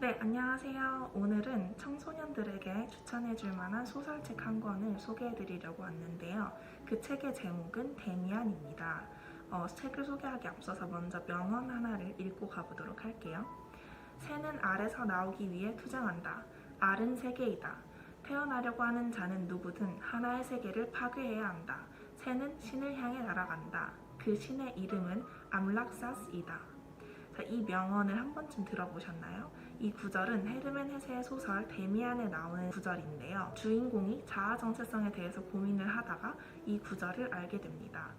네, 안녕하세요. 오늘은 청소년들에게 추천해줄 만한 소설책 한 권을 소개해드리려고 왔는데요. 그 책의 제목은 데미안입니다. 책을 소개하기 앞서서 먼저 명언 하나를 읽고 가보도록 할게요. 새는 알에서 나오기 위해 투쟁한다. 알은 세계이다. 태어나려고 하는 자는 누구든 하나의 세계를 파괴해야 한다. 새는 신을 향해 날아간다. 그 신의 이름은 암락사스이다. 자, 이 명언을 한 번쯤 들어보셨나요? 이 구절은 헤르멘 헤세의 소설 데미안에 나오는 구절인데요. 주인공이 자아 정체성에 대해서 고민을 하다가 이 구절을 알게 됩니다.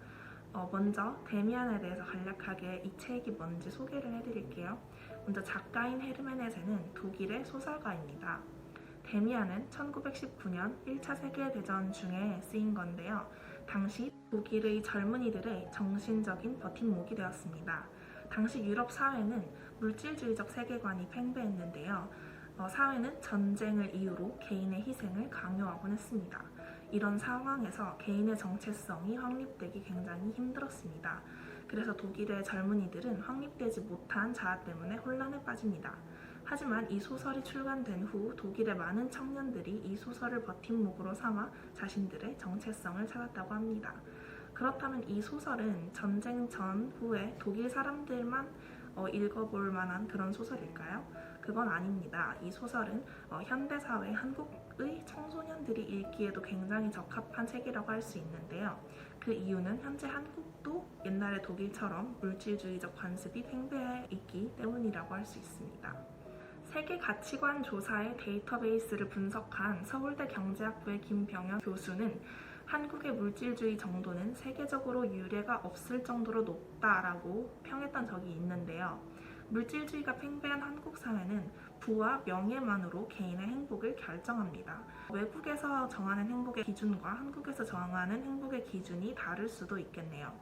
먼저 데미안에 대해서 간략하게 이 책이 뭔지 소개를 해드릴게요. 먼저 작가인 헤르멘 헤세는 독일의 소설가입니다. 데미안은 1919년 1차 세계대전 중에 쓰인 건데요. 당시 독일의 젊은이들의 정신적인 버팀목이 되었습니다. 당시 유럽 사회는 물질주의적 세계관이 팽배했는데요. 사회는 전쟁을 이유로 개인의 희생을 강요하곤 했습니다. 이런 상황에서 개인의 정체성이 확립되기 굉장히 힘들었습니다. 그래서 독일의 젊은이들은 확립되지 못한 자아 때문에 혼란에 빠집니다. 하지만 이 소설이 출간된 후 독일의 많은 청년들이 이 소설을 버팀목으로 삼아 자신들의 정체성을 찾았다고 합니다. 그렇다면 이 소설은 전쟁 전후에 독일 사람들만 읽어볼 만한 그런 소설일까요? 그건 아닙니다. 이 소설은 현대사회 한국의 청소년들이 읽기에도 굉장히 적합한 책이라고 할 수 있는데요. 그 이유는 현재 한국도 옛날의 독일처럼 물질주의적 관습이 팽배해 있기 때문이라고 할 수 있습니다. 세계 가치관 조사의 데이터베이스를 분석한 서울대 경제학부의 김병현 교수는 한국의 물질주의 정도는 세계적으로 유례가 없을 정도로 높다라고 평했던 적이 있는데요. 물질주의가 팽배한 한국 사회는 부와 명예만으로 개인의 행복을 결정합니다. 외국에서 정하는 행복의 기준과 한국에서 정하는 행복의 기준이 다를 수도 있겠네요.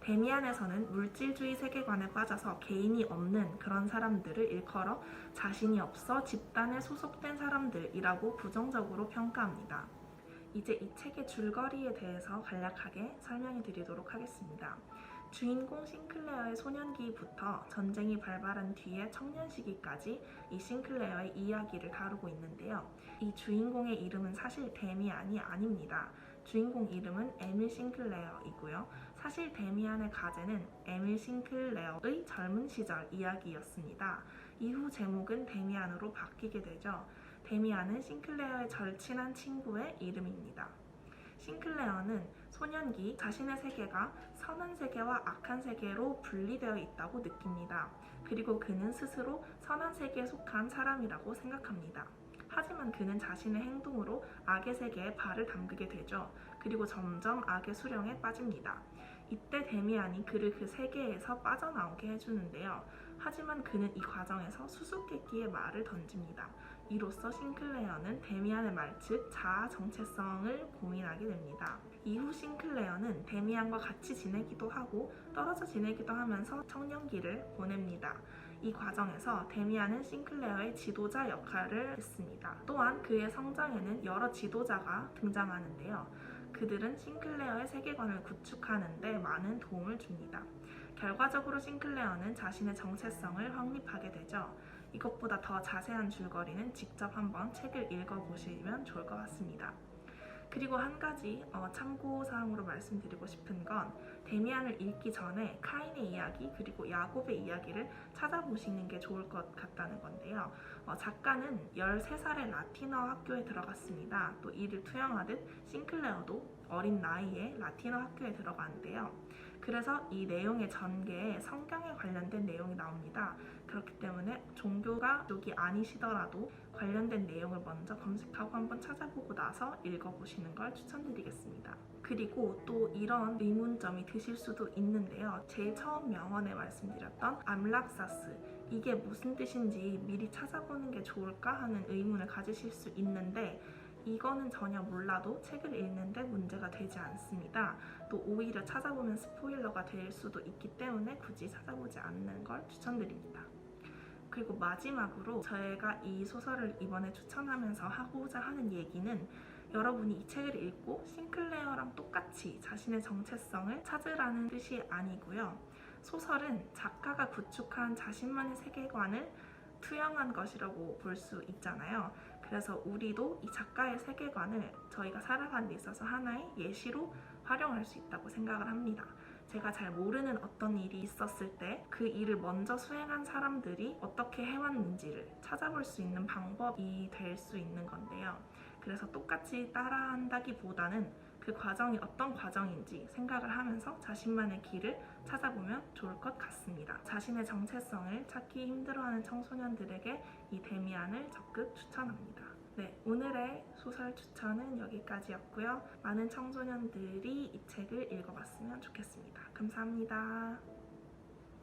데미안에서는 물질주의 세계관에 빠져서 개인이 없는 그런 사람들을 일컬어 자신이 없어 집단에 소속된 사람들이라고 부정적으로 평가합니다. 이제 이 책의 줄거리에 대해서 간략하게 설명해 드리도록 하겠습니다. 주인공 싱클레어의 소년기부터 전쟁이 발발한 뒤의 청년 시기까지 이 싱클레어의 이야기를 다루고 있는데요. 이 주인공의 이름은 사실 데미안이 아닙니다. 주인공 이름은 에밀 싱클레어이고요. 사실 데미안의 가제는 에밀 싱클레어의 젊은 시절 이야기였습니다. 이후 제목은 데미안으로 바뀌게 되죠. 데미안은 싱클레어의 절친한 친구의 이름입니다. 싱클레어는 소년기 자신의 세계가 선한 세계와 악한 세계로 분리되어 있다고 느낍니다. 그리고 그는 스스로 선한 세계에 속한 사람이라고 생각합니다. 하지만 그는 자신의 행동으로 악의 세계에 발을 담그게 되죠. 그리고 점점 악의 수령에 빠집니다. 이때 데미안이 그를 그 세계에서 빠져나오게 해주는데요. 하지만 그는 이 과정에서 수수께끼의 말을 던집니다. 이로써 싱클레어는 데미안의 말, 즉 자아 정체성을 고민하게 됩니다. 이후 싱클레어는 데미안과 같이 지내기도 하고 떨어져 지내기도 하면서 청년기를 보냅니다. 이 과정에서 데미안은 싱클레어의 지도자 역할을 했습니다. 또한 그의 성장에는 여러 지도자가 등장하는데요. 그들은 싱클레어의 세계관을 구축하는 데 많은 도움을 줍니다. 결과적으로 싱클레어는 자신의 정체성을 확립하게 되죠. 이것보다 더 자세한 줄거리는 직접 한번 책을 읽어보시면 좋을 것 같습니다. 그리고 한 가지 참고사항으로 말씀드리고 싶은 건 데미안을 읽기 전에 카인의 이야기 그리고 야곱의 이야기를 찾아보시는 게 좋을 것 같다는 건데요. 작가는 13살의 라틴어 학교에 들어갔습니다. 또 이를 투영하듯 싱클레어도 어린 나이에 라틴어 학교에 들어가는데요. 그래서 이 내용의 전개에 성경에 관련된 내용이 나옵니다. 그렇기 때문에 종교가 쪽이 아니시더라도 관련된 내용을 먼저 검색하고 한번 찾아보고 나서 읽어보시는 걸 추천드리겠습니다. 그리고 또 이런 의문점이 드실 수도 있는데요. 제일 처음 명언에 말씀드렸던 암락사스, 이게 무슨 뜻인지 미리 찾아보는 게 좋을까 하는 의문을 가지실 수 있는데 이거는 전혀 몰라도 책을 읽는데 문제가 되지 않습니다. 또 오히려 찾아보면 스포일러가 될 수도 있기 때문에 굳이 찾아보지 않는 걸 추천드립니다. 그리고 마지막으로 저희가 이 소설을 이번에 추천하면서 하고자 하는 얘기는 여러분이 이 책을 읽고 싱클레어랑 똑같이 자신의 정체성을 찾으라는 뜻이 아니고요. 소설은 작가가 구축한 자신만의 세계관을 투영한 것이라고 볼 수 있잖아요. 그래서 우리도 이 작가의 세계관을 저희가 살아가는 데 있어서 하나의 예시로 활용할 수 있다고 생각을 합니다. 제가 잘 모르는 어떤 일이 있었을 때 그 일을 먼저 수행한 사람들이 어떻게 해왔는지를 찾아볼 수 있는 방법이 될 수 있는 건데요. 그래서 똑같이 따라한다기보다는 그 과정이 어떤 과정인지 생각을 하면서 자신만의 길을 찾아보면 좋을 것 같습니다. 자신의 정체성을 찾기 힘들어하는 청소년들에게 이 데미안을 적극 추천합니다. 네, 오늘의 소설 추천은 여기까지였고요. 많은 청소년들이 이 책을 읽어봤으면 좋겠습니다. 감사합니다.